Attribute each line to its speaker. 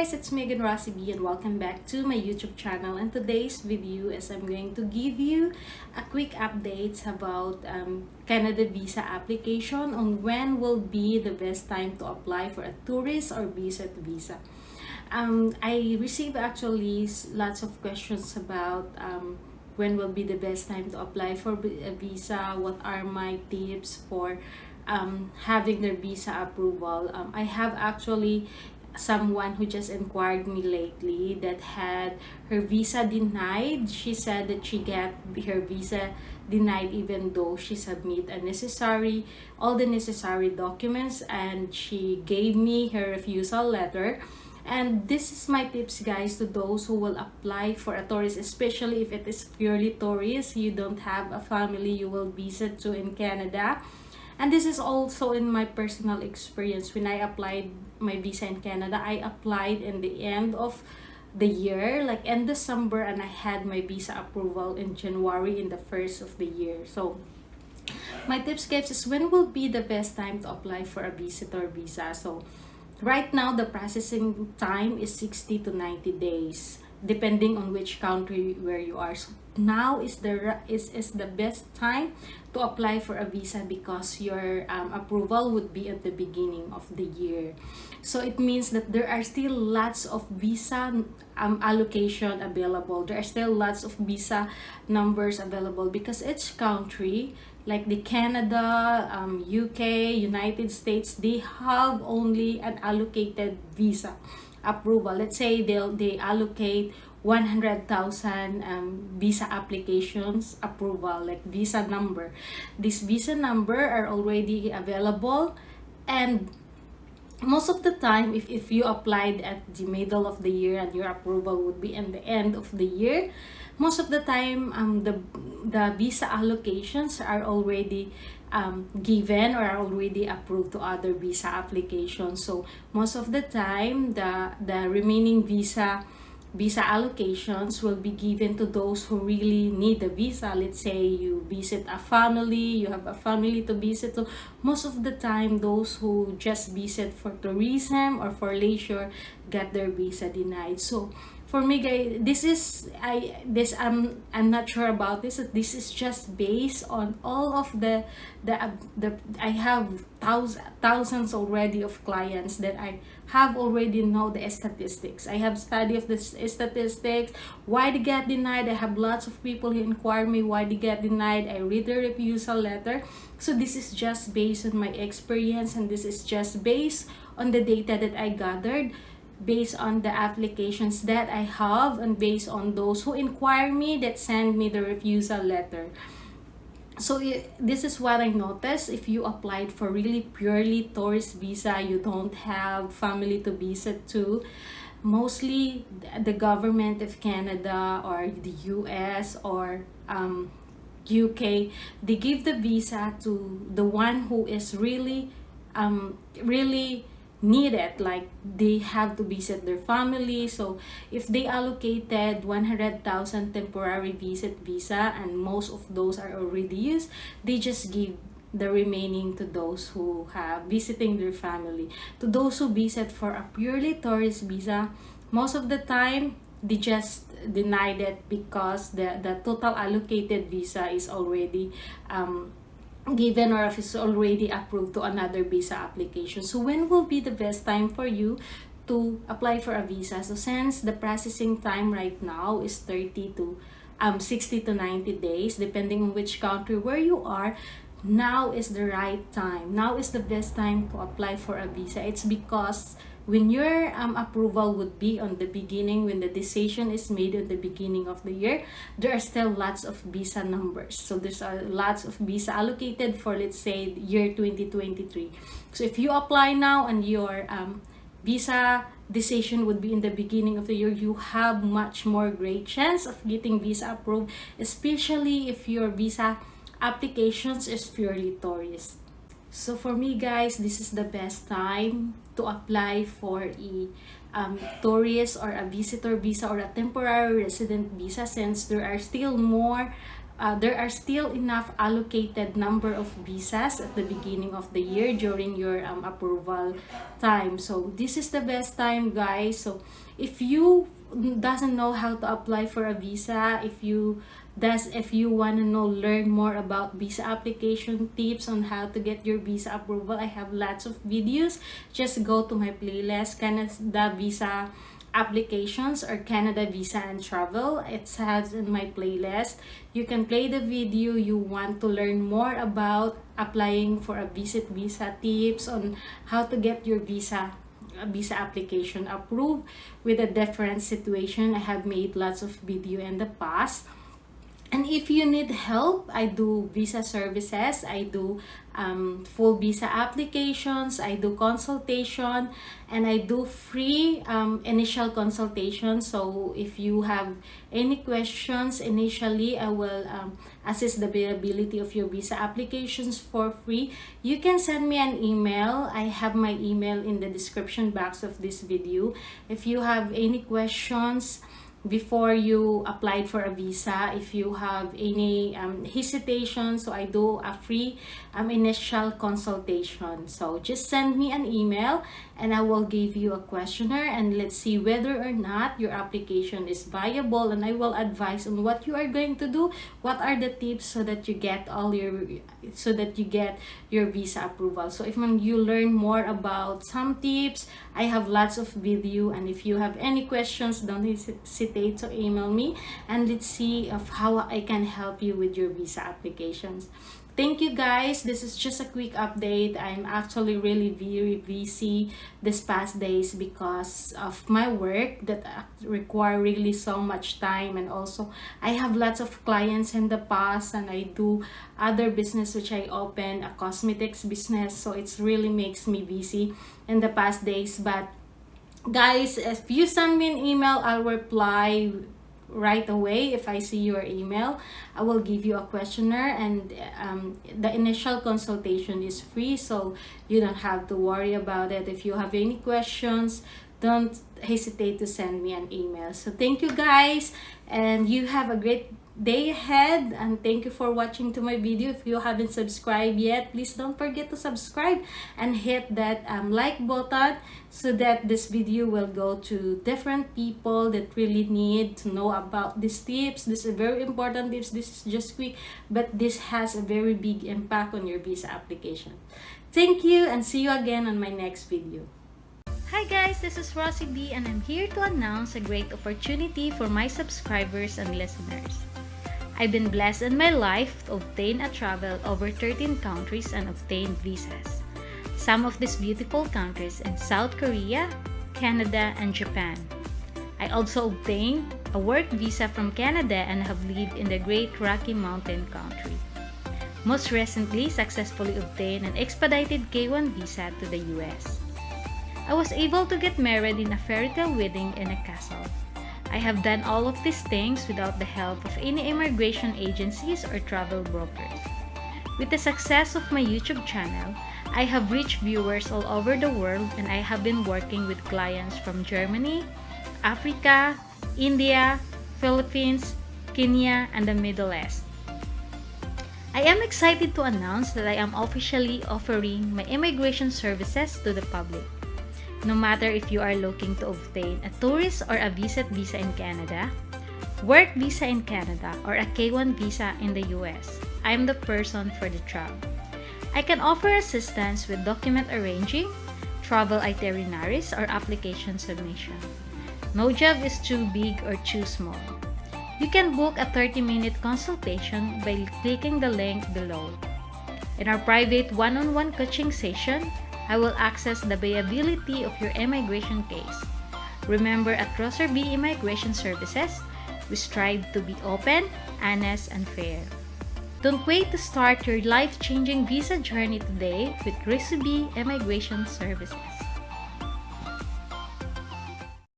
Speaker 1: guys, it's Megan Rosie and welcome back to my YouTube channel. And today's video is I'm going to give you a quick updates about Canada visa application on when will be the best time to apply for a tourist or visit visa. I received actually lots of questions about when will be the best time to apply for a visa, what are my tips for having their visa approval. I have actually someone who just inquired me lately that had her visa denied. She said that she got her visa denied even though she submit all the necessary documents, and she gave me her refusal letter. And this is my tips, guys, to those who will apply for a tourist, especially if it is purely tourist, you don't have a family you will visit to in Canada. And this is also in my personal experience. When I applied my visa in Canada, I applied in the end of the year, like in December, and I had my visa approval in January, in the first of the year. So my tips, guys, is when will be the best time to apply for a visitor visa. So right now, the processing time is 60 to 90 days, depending on which country where you are. So now is the best time to apply for a visa because your approval would be at the beginning of the year. So it means that there are still lots of visa allocation available. There are still lots of visa numbers available because each country, like the Canada, UK, United States, they have only an allocated visa approval. Let's say they allocate 100,000 visa applications approval, like visa number. This visa number are already available, and most of the time, if you applied at the middle of the year and your approval would be in the end of the year, most of the time the visa allocations are already given or are already approved to other visa applications. So most of the time the remaining visa allocations will be given to those who really need the visa. Let's say you visit a family, you have a family to visit. So most of the time, those who just visit for tourism or for leisure get their visa denied. So for me, guys, I'm not sure about this. This is just based on all of the I have thousands already of clients that I have already know the statistics. I have study of the statistics, why they get denied. I have lots of people who inquire me why they get denied. I read the refusal letter. So this is just based on my experience, and this is just based on the data that I gathered, based on the applications that I have, and based on those who inquire me that send me the refusal letter. So this is what I noticed. If you applied for really purely tourist visa, you don't have family to visit to, mostly the government of Canada or the US or UK, they give the visa to the one who is really need it, like they have to visit their family. So if they allocated 100,000 temporary visit visa and most of those are already used, they just give the remaining to those who have visiting their family. To those who visit for a purely tourist visa, most of the time they just denied it because the total allocated visa is already given or if it's already approved to another visa application. So when will be the best time for you to apply for a visa? So since the processing time right now is 60 to 90 days, depending on which country where you are, now is the right time. Now is the best time to apply for a visa. It's because when your approval would be on the beginning, when the decision is made at the beginning of the year, there are still lots of visa numbers. So there's lots of visa allocated for, let's say, year 2023. So if you apply now and your visa decision would be in the beginning of the year, you have much more great chance of getting visa approved, especially if your visa applications is purely tourist. So for me, guys, this is the best time to apply for a tourist or a visitor visa or a temporary resident visa, since there are still more there are still enough allocated number of visas at the beginning of the year during your approval time. So this is the best time, guys. So if you doesn't know how to apply for a visa, if you want to learn more about visa application tips on how to get your visa approval, I have lots of videos. Just go to my playlist, Canada Visa Applications or Canada Visa and Travel. It has in my playlist. You can play the video you want to learn more about applying for a visit visa, tips on how to get your visa application approved with a different situation. I have made lots of video in the past. And if you need help, I do visa services, I do full visa applications, I do consultation, and I do free initial consultation. So if you have any questions initially, I will assess the availability of your visa applications for free. You can send me an email. I have my email in the description box of this video. If you have any questions before you applied for a visa, if you have any hesitation, so I do a free initial consultation. So just send me an email and I will give you a questionnaire, and let's see whether or not your application is viable, and I will advise on what you are going to do, what are the tips so that you get your visa approval. So if you learn more about some tips, I have lots of video, and if you have any questions, don't hesitate to email me, and let's see of how I can help you with your visa applications. Thank you, guys. This is just a quick update. I'm actually really very busy this past days because of my work that require really so much time, and also I have lots of clients in the past, and I do other business which I opened a cosmetics business, so it's really makes me busy in the past days. But guys, if you send me an email, I'll reply right away. If I see your email, I will give you a questionnaire, and the initial consultation is free, so you don't have to worry about it. If you have any questions, don't hesitate to send me an email. So thank you, guys, and you have a great day ahead, and thank you for watching to my video. If you haven't subscribed yet, please don't forget to subscribe and hit that like button so that this video will go to different people that really need to know about these tips. This is very important tips. This is just quick, but this has a very big impact on your visa application. Thank you, and see you again on my next video.
Speaker 2: Hi guys, this is Rosie B, and I'm here to announce a great opportunity for my subscribers and listeners. I've been blessed in my life to obtain a travel over 13 countries and obtain visas. Some of these beautiful countries in South Korea, Canada, and Japan. I also obtained a work visa from Canada and have lived in the Great Rocky Mountain country. Most recently, successfully obtained an expedited K1 visa to the US. I was able to get married in a fairy tale wedding in a castle. I have done all of these things without the help of any immigration agencies or travel brokers. With the success of my YouTube channel, I have reached viewers all over the world, and I have been working with clients from Germany, Africa, India, Philippines, Kenya, and the Middle East. I am excited to announce that I am officially offering my immigration services to the public. No matter if you are looking to obtain a tourist or a visit visa in Canada, work visa in Canada, or a K1 visa in the US, I am the person for the job. I can offer assistance with document arranging, travel itineraries, or application submission. No job is too big or too small. You can book a 30-minute consultation by clicking the link below. In our private one-on-one coaching session, I will access the viability of your immigration case. Remember, at Rosie B Immigration Services, we strive to be open, honest, and fair. Don't wait to start your life-changing visa journey today with Rosie B Immigration Services.